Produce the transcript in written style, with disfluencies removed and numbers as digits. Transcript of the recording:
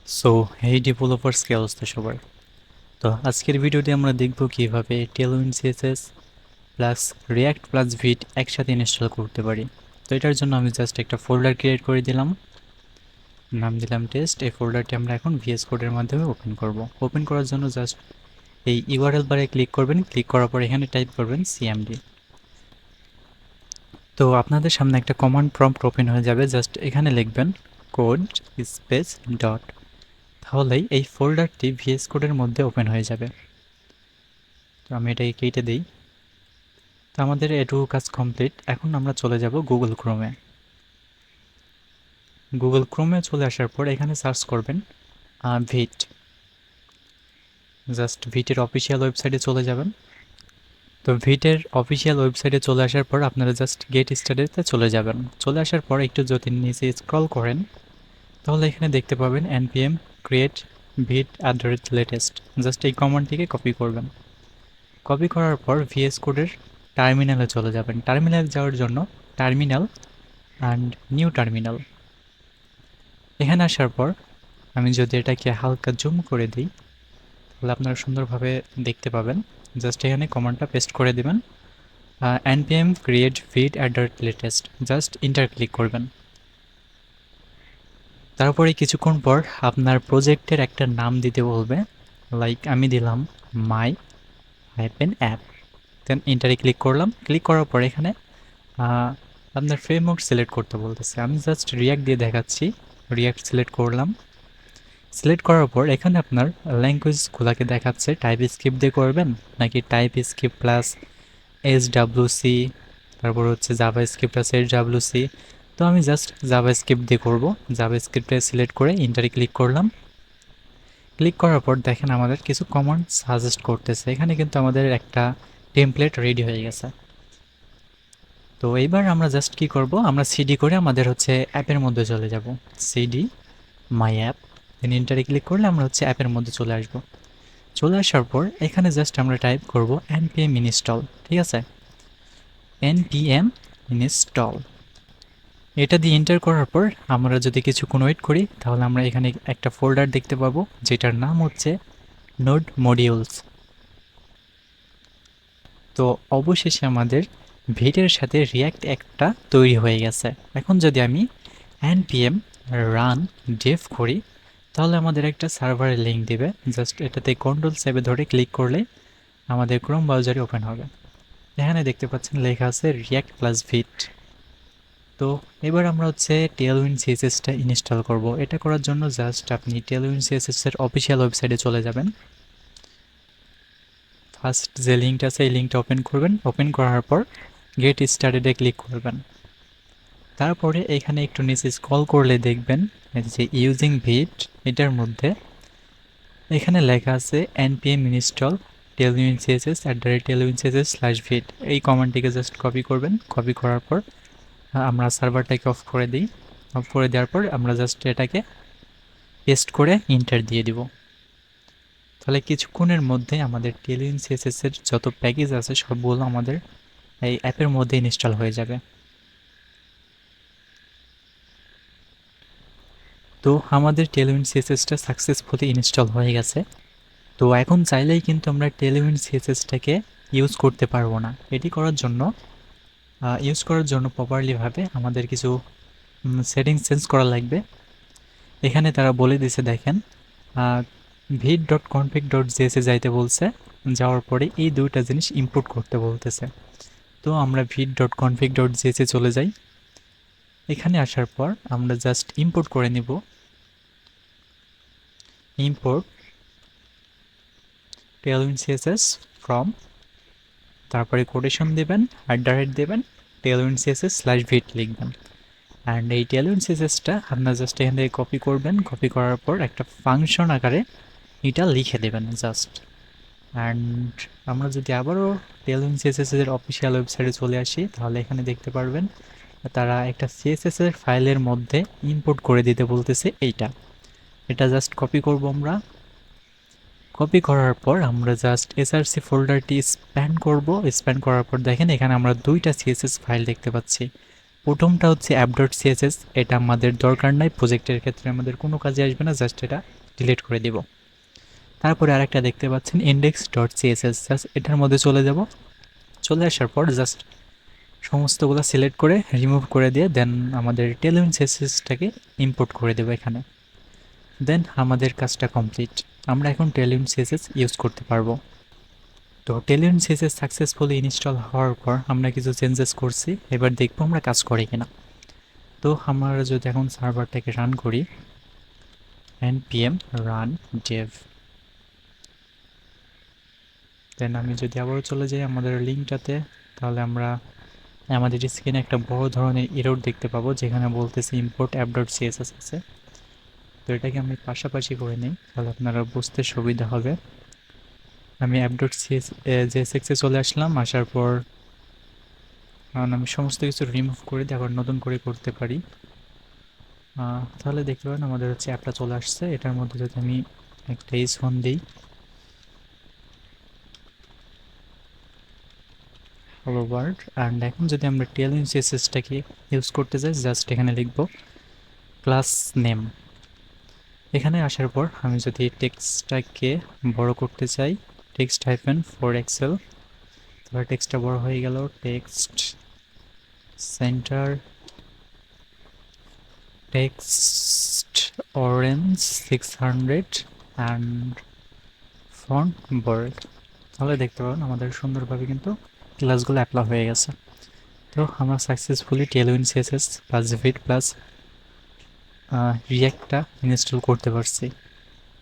So এই developers কি অবস্থা সবার। তো আজকের ভিডিওতে আমরা দেখব কিভাবে tailwind CSS plus react plus vite একসাথে ইনস্টল করতে পারি। তো এটার জন্য আমি জাস্ট একটা ফোল্ডার ক্রিয়েট করে দিলাম, নাম দিলাম টেস্ট। এই ফোল্ডারটি আমরা এখন ভিএস কোডের মাধ্যমে ওপেন করব। ওপেন করার জন্য জাস্ট এই ইউআরএল বারে ক্লিক করবেন, ক্লিক করার পর এখানে টাইপ করবেন সিএমডি। তো আপনাদের সামনে একটা কমান্ড প্রম্পট ওপেন হয়ে যাবে, জাস্ট এখানে লিখবেন কোড স্পেস ডট, তাহলেই এই ফোল্ডারটি ভিএস কোডের মধ্যে ওপেন হয়ে যাবে। তো আমি এটাকে কেটে দিই। তো আমাদের এটুকু কাজ কমপ্লিট। এখন আমরা চলে যাব গুগল ক্রোমে। গুগল ক্রোমে চলে আসার পর এখানে সার্চ করবেন ভিট। জাস্ট ভিটের অফিসিয়াল ওয়েবসাইটে চলে যাবেন। তো ভিটের অফিসিয়াল ওয়েবসাইটে চলে আসার পর আপনারা জাস্ট গেট স্টার্টেডে চলে যাবেন। চলে আসার পর একটু যদি নিচে স্ক্রল করেন তাহলে এখানে দেখতে পাবেন npm create vit @latest। Just এই কমান্ডটিকে কপি করবেন। কপি করার পর ভিএস কোডের টার্মিনালে চলে যাবেন। টার্মিনাল যাওয়ার জন্য টার্মিনাল অ্যান্ড নিউ টার্মিনাল, এখানে আসার পর আমি যদি এটাকে হালকা জুম করে দিই তাহলে আপনারা সুন্দরভাবে দেখতে পাবেন। জাস্ট এখানে কমান্ডটা পেস্ট করে দেবেন, npm create vit @latest, just inter click করবেন। তারপরে কিছুক্ষণ পর আপনার প্রজেক্টের একটা নাম দিতে বলবে, লাইক আমি দিলাম মাই অ্যাপ। দেন ইন্টারে ক্লিক করলাম। ক্লিক করার পর এখানে আপনার ফ্রেমওয়ার্ক সিলেক্ট করতে বলতেছে। আমি জাস্ট রিয়াক্ট দিয়ে দেখাচ্ছি। রিয়াক্ট সিলেক্ট করলাম। সিলেক্ট করার পর এখানে আপনার ল্যাঙ্গুয়েজগুলোকে দেখাচ্ছে টাইপ স্ক্রিপ্ট দিয়ে করবেন নাকি টাইপ স্ক্রিপ্ট প্লাস এসডাব্লিউসি, তারপর হচ্ছে জাভা স্ক্রিপ্ট আছে এসডাব্লিউসি। তো আমি জাস্ট জাভা স্ক্রিপ্ট দিয়ে করবো। জাভা স্ক্রিপ্টে সিলেক্ট করে ইন্টারে ক্লিক করলাম। ক্লিক করার পর দেখেন আমাদের কিছু কমান্ড সাজেস্ট করতেছে। এখানে কিন্তু আমাদের একটা টেমপ্লেট রেডি হয়ে গেছে। তো এইবার আমরা জাস্ট কি করব, আমরা সিডি করে আমাদের হচ্ছে অ্যাপের মধ্যে চলে যাব। সিডি মাই অ্যাপ, দেন ইন্টারে ক্লিক করলে আমরা হচ্ছে অ্যাপের মধ্যে চলে আসব। চলে আসার পর এখানে জাস্ট আমরা টাইপ করব npm install। ঠিক আছে, npm install, এটা দিয়ে এন্টার করার পর আমরা যদি কিছুক্ষণ ওয়েট করি তাহলে আমরা এখানে একটা ফোল্ডার দেখতে পাবো যেটার নাম হচ্ছে নোড মডিউলস। তো অবশেষে আমাদের ভিটের সাথে রিয়াক্ট একটা তৈরি হয়ে গেছে। এখন যদি আমি npm রান ডেভ করি তাহলে আমাদের একটা সার্ভারের লিঙ্ক দিবে। জাস্ট এটাতে কন্ট্রোল 7 ধরে ক্লিক করলে আমাদের ক্রোম ব্রাউজারে ওপেন হবে। এখানে দেখতে পাচ্ছেন লেখা আছে রিয়াক্ট প্লাস ভিট। তো এবার আমরা হচ্ছে টেলউইন সিএসএসটা ইনস্টল করব। এটা করার জন্য জাস্ট আপনি টেলউইন সিএসএস এর অফিসিয়াল ওয়েবসাইটে চলে যাবেন। ফার্স্ট যে লিঙ্কটা আছে এই লিঙ্কটা ওপেন করবেন। ওপেন করার পর গেট স্টার্টেডে ক্লিক করবেন। তারপরে এখানে একটু নিচে স্ক্রল করলে দেখবেন যে ইউজিং ভিট, এটার মধ্যে এখানে লেখা আছে npm install tailwind css @tailwind css/vit। এই কমান্ডটিকে জাস্ট কপি করবেন। কপি করার পর আমরা সার্ভারটাকে অফ করে দিই। অফ করে দেওয়ার পর আমরা জাস্ট এটাকে পেস্ট করে ইন্টার দিয়ে দিব। তাহলে কিছুক্ষণের মধ্যে আমাদের টেলউইন সিএসএস এর যত প্যাকেজ আছে সবগুলো আমাদের এই অ্যাপের মধ্যে ইনস্টল হয়ে যাবে। তো আমাদের টেলউইন সিএসএসটা সাকসেসফুলি ইনস্টল হয়ে গেছে। তো এখন চাইলেই কিন্তু আমরা টেলউইন সিএসএসটাকে ইউজ করতে পারবো না। এটি করার জন্য প্রপারলিভাবে আমাদের কিছু সেটিংস চেঞ্জ করা লাগবে। এখানে তারা বলে দিছে দেখেন, vit.config.js যাইতে বলছে। যাওয়ার পরে এই দুইটা জিনিস ইম্পোর্ট করতে বলতেছে। তো আমরা vit.config.js চলে যাই। এখানে আসার পর আমরা জাস্ট ইম্পোর্ট করে নিব। ইম্পোর্ট টেলউইন সিএসএস ফ্রম, তারপরে কোটেশন দেবেন, দেবেন, টেলউইন সিএসএস/ভিট লিখবেন। অ্যান্ড এই টেলউইন সিএসএসটা আপনার জাস্ট এখান থেকে কপি করবেন। কপি করার পর একটা ফাংশন আকারে এটা লিখে দেবেন জাস্ট। অ্যান্ড আমরা যদি আবারও টেলউইন সিএসএস এর অফিসিয়াল ওয়েবসাইটে চলে আসি তাহলে এখানে দেখতে পারবেন তারা একটা সিএসএস এর ফাইলের মধ্যে ইম্পোর্ট করে দিতে বলতেছে এইটা। এটা জাস্ট কপি করব আমরা। কপি করার পর আমরা জাস্ট এসআরসি ফোল্ডারটি স্প্যান করব। স্প্যান করার পর দেখেন এখানে আমরা দুইটা সিএসএস ফাইল দেখতে পাচ্ছি। প্রথমটা হচ্ছে অ্যাপ ডট সিএসএস, এটা আমাদের দরকার নাই, প্রজেক্টের ক্ষেত্রে আমাদের কোনো কাজে আসবে না, জাস্ট এটা ডিলিট করে দিব। তারপরে আরেকটা দেখতে পাচ্ছেন ইন্ডেক্স ডট সিএসএস, জাস্ট এটার মধ্যে চলে যাব। চলে আসার পর জাস্ট সমস্তগুলো সিলেক্ট করে রিমুভ করে দিয়ে দেন আমাদের টেলউইন সিএসএসটাকে ইম্পোর্ট করে দেবো এখানে। দেন আমাদের কাজটা কমপ্লিট, আমরা এখন টেলউইন সিএসএস ইউজ করতে পারবো। তো টেলউইন সিএসএস সাকসেসফুলি ইনস্টল হওয়ার পর আমরা কিছু চেঞ্জেস করছি, এবার দেখবো আমরা কাজ করি কিনা। তো আমরা যদি এখন সার্ভারটাকে রান করি, npm run dev, দেন আমি যদি আবারও চলে যাই আমাদের লিঙ্কটাতে, তাহলে আমরা আমাদের স্ক্রিনে একটা বড় ধরনের এরর দেখতে পাবো যেখানে বলতেছে ইম্পোর্ট অ্যাপ ডট সিএসএস আছে। তো এটাকে আমি পাশাপাশি করে নিই, তাহলে আপনারা বুঝতে সুবিধা হবে। আমি অ্যাপ ডট জেএসএক্সে চলে আসলাম, আসার পর কারণ আমি সমস্ত কিছু রিমুভ করে দিয়ে আবার নতুন করে করতে পারি। তাহলে দেখতে পারেন আমাদের হচ্ছে অ্যাপটা চলে আসছে। এটার মধ্যে যদি আমি একটা ফোন দিই, হ্যালো ওয়ার্ল্ড, অ্যান্ড এখন যদি আমরা টেলউইন সিএসএসটাকে ইউজ করতে চাই, জাস্ট এখানে লিখব ক্লাস নেম। এখানে আসার পর আমি যদি টেক্সটটাকে বড় করতে চাই, টেক্সট হাইফেন ফর এক্সেল, তাহলে টেক্সটটা বড় হয়ে গেল। Text centre, text orange 600 and font bold. তাহলে দেখতে পাবেন আমাদের সুন্দরভাবে কিন্তু ক্লাসগুলো অ্যাপ্লাই হয়ে গেছে। তো আমরা successfully tailwind CSS plus vite plus রিয়াক্টটা ইনস্টল করতে পারছি।